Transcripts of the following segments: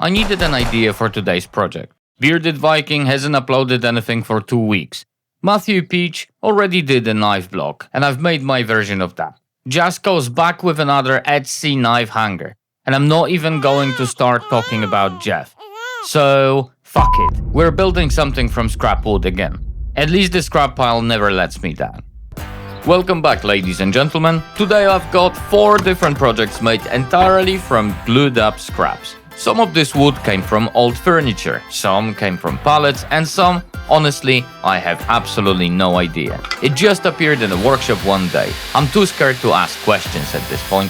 I needed an idea for today's project. Bearded Viking hasn't uploaded anything for 2 weeks. Matthew Peach already did a knife block, and I've made my version of that. Jasko's back with another Etsy knife hanger, and I'm not even going to start talking about Jeff. So, fuck it, we're building something from scrap wood again. At least the scrap pile never lets me down. Welcome back, ladies and gentlemen. Today I've got 4 different projects made entirely from glued up scraps. Some of this wood came from old furniture, some came from pallets, and some, honestly, I have absolutely no idea. It just appeared in a workshop one day. I'm too scared to ask questions at this point.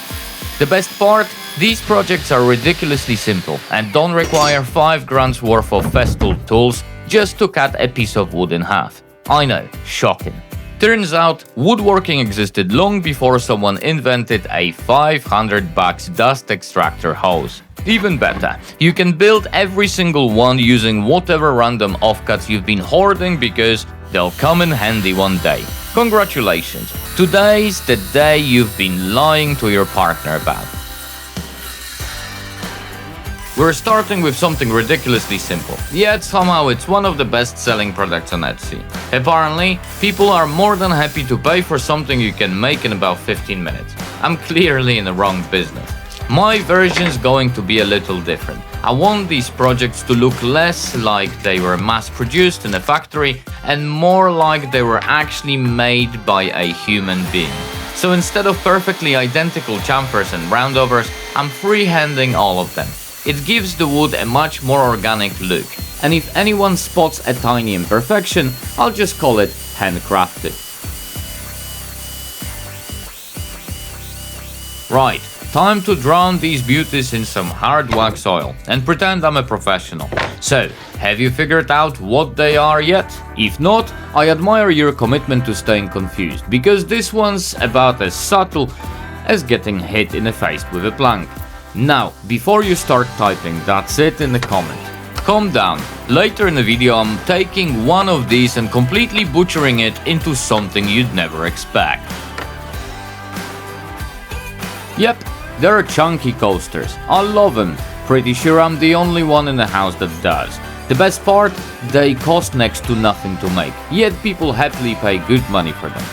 The best part? These projects are ridiculously simple and don't require 5 grand's worth of festool tools just to cut a piece of wood in half. I know, shocking. Turns out, woodworking existed long before someone invented a $500 dust extractor hose. Even better, you can build every single one using whatever random offcuts you've been hoarding because they'll come in handy one day. Congratulations, today's the day you've been lying to your partner about. We're starting with something ridiculously simple, yet somehow it's one of the best-selling products on Etsy. Apparently, people are more than happy to pay for something you can make in about 15 minutes. I'm clearly in the wrong business. My version's going to be a little different. I want these projects to look less like they were mass-produced in a factory and more like they were actually made by a human being. So instead of perfectly identical chamfers and roundovers, I'm freehanding all of them. It gives the wood a much more organic look, and if anyone spots a tiny imperfection, I'll just call it handcrafted. Right, time to drown these beauties in some hard wax oil and pretend I'm a professional. So, have you figured out what they are yet? If not, I admire your commitment to staying confused, because this one's about as subtle as getting hit in the face with a plank. Now, before you start typing "that's it" in the comment, calm down. Later in the video I'm taking one of these and completely butchering it into something you'd never expect. Yep, they're chunky coasters. I love them. Pretty sure I'm the only one in the house that does. The best part? They cost next to nothing to make, yet people happily pay good money for them.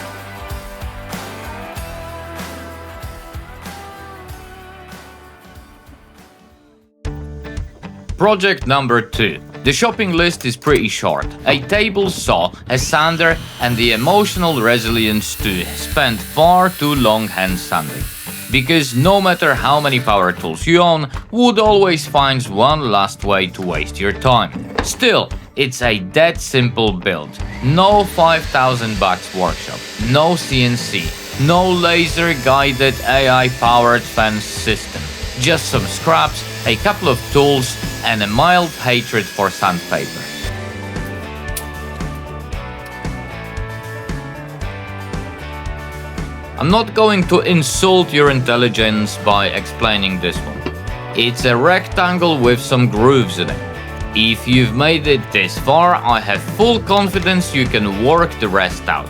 Project number 2. The shopping list is pretty short. A table saw, a sander, and the emotional resilience to spend far too long hand sanding. Because no matter how many power tools you own, wood always finds one last way to waste your time. Still, it's a dead simple build. No $5,000 workshop, no CNC, no laser guided AI powered fence system. Just some scraps, a couple of tools, and a mild hatred for sandpaper. I'm not going to insult your intelligence by explaining this one. It's a rectangle with some grooves in it. If you've made it this far, I have full confidence you can work the rest out.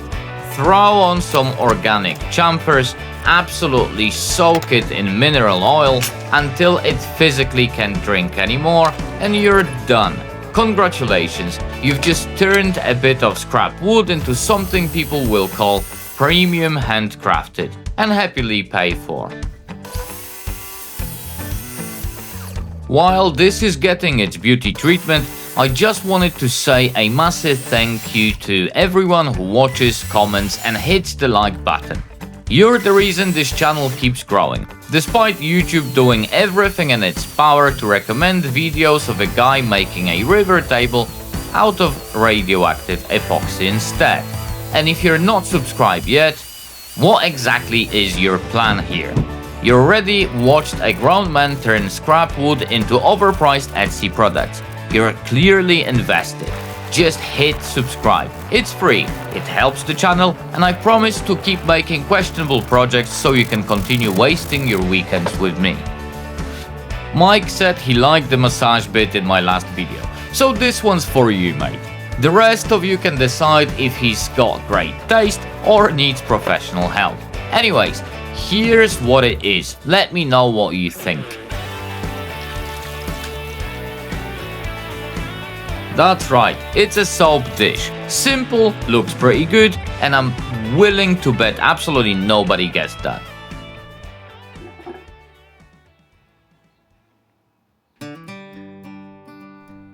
Throw on some organic chamfers, absolutely soak it in mineral oil until it physically can't drink anymore, and you're done. Congratulations, you've just turned a bit of scrap wood into something people will call premium handcrafted and happily pay for. While this is getting its beauty treatment, I just wanted to say a massive thank you to everyone who watches, comments, and hits the like button. You're the reason this channel keeps growing, despite YouTube doing everything in its power to recommend videos of a guy making a river table out of radioactive epoxy instead. And if you're not subscribed yet, what exactly is your plan here? You already watched a grown man turn scrap wood into overpriced Etsy products. You're clearly invested. Just hit subscribe. It's free, it helps the channel, and I promise to keep making questionable projects so you can continue wasting your weekends with me. Mike said he liked the massage bit in my last video, so this one's for you, mate. The rest of you can decide if he's got great taste or needs professional help. Anyways, here's what it is. Let me know what you think. That's right, it's a soap dish. Simple, looks pretty good, and I'm willing to bet absolutely nobody guessed that.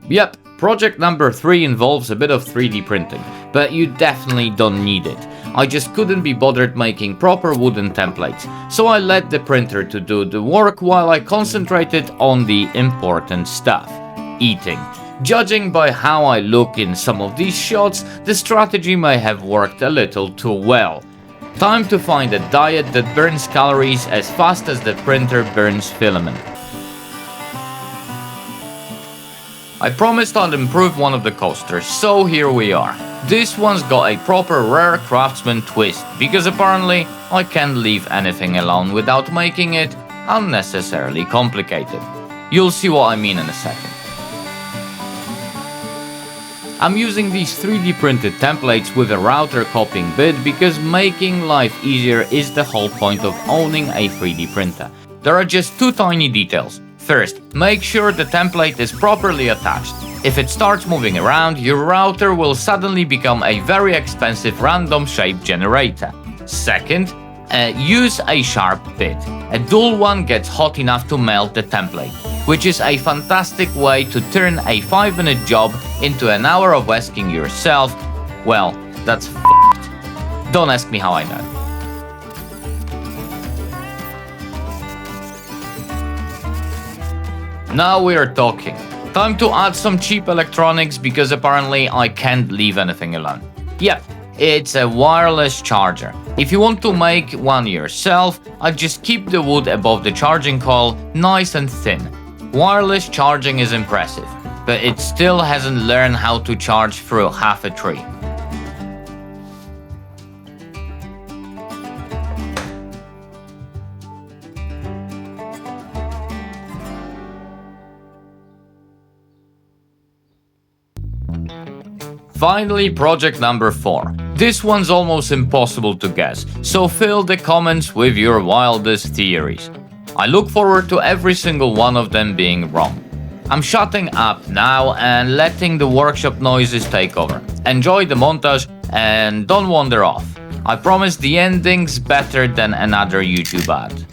Yep, project number 3 involves a bit of 3D printing, but you definitely don't need it. I just couldn't be bothered making proper wooden templates, so I let the printer to do the work while I concentrated on the important stuff: eating. Judging by how I look in some of these shots, the strategy may have worked a little too well. Time to find a diet that burns calories as fast as the printer burns filament. I promised I'd improve one of the coasters, so here we are. This one's got a proper rare craftsman twist, because apparently I can't leave anything alone without making it unnecessarily complicated. You'll see what I mean in a second. I'm using these 3D printed templates with a router copying bit because making life easier is the whole point of owning a 3D printer. There are just 2 tiny details. First, make sure the template is properly attached. If it starts moving around, your router will suddenly become a very expensive random shape generator. Second, use a sharp bit. A dull one gets hot enough to melt the template, which is a fantastic way to turn a 5-minute job into an hour of whisking yourself. Well, that's f***ed. Don't ask me how I know. Now we are talking. Time to add some cheap electronics because apparently I can't leave anything alone. Yep, it's a wireless charger. If you want to make one yourself, I'd just keep the wood above the charging coil nice and thin. Wireless charging is impressive, but it still hasn't learned how to charge through half a tree. Finally, project number 4. This one's almost impossible to guess, so fill the comments with your wildest theories. I look forward to every single one of them being wrong. I'm shutting up now and letting the workshop noises take over. Enjoy the montage and don't wander off. I promise the ending's better than another YouTube ad.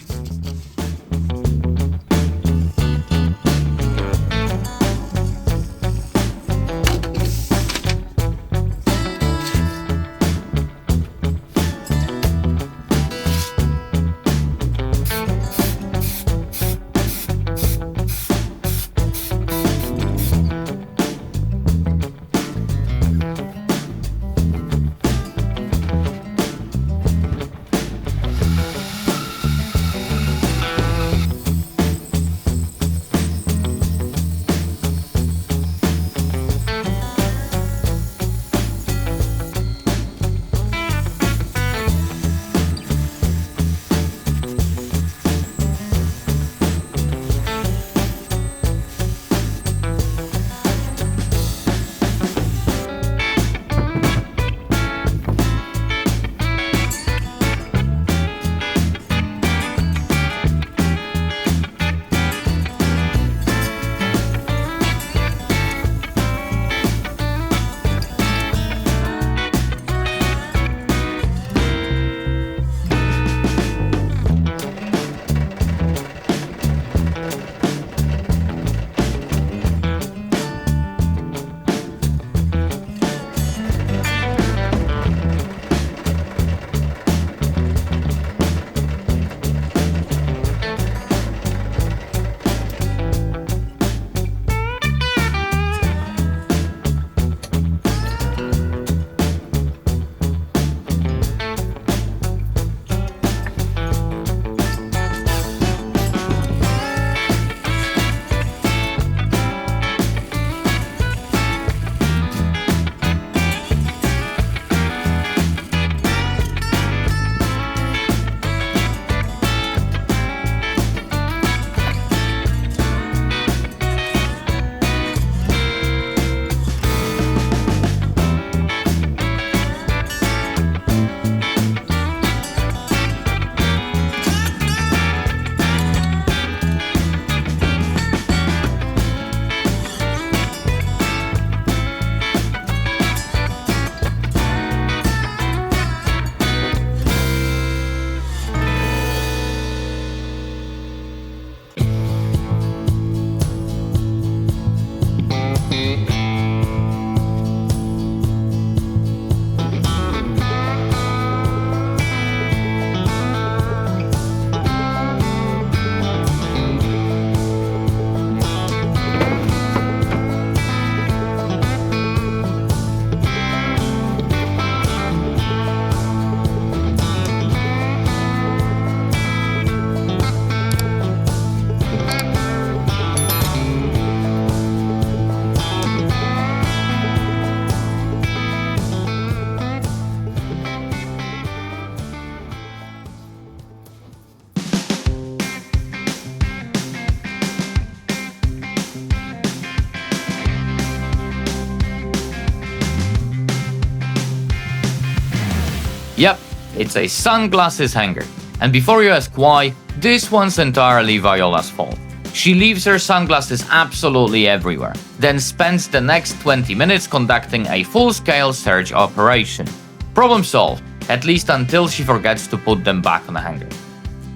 Yep, it's a sunglasses hanger. And before you ask why, this one's entirely Viola's fault. She leaves her sunglasses absolutely everywhere, then spends the next 20 minutes conducting a full-scale search operation. Problem solved, at least until she forgets to put them back on the hanger.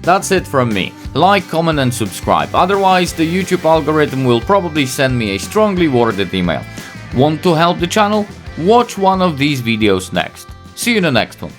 That's it from me. Like, comment and subscribe, otherwise the YouTube algorithm will probably send me a strongly worded email. Want to help the channel? Watch one of these videos next. See you in the next one.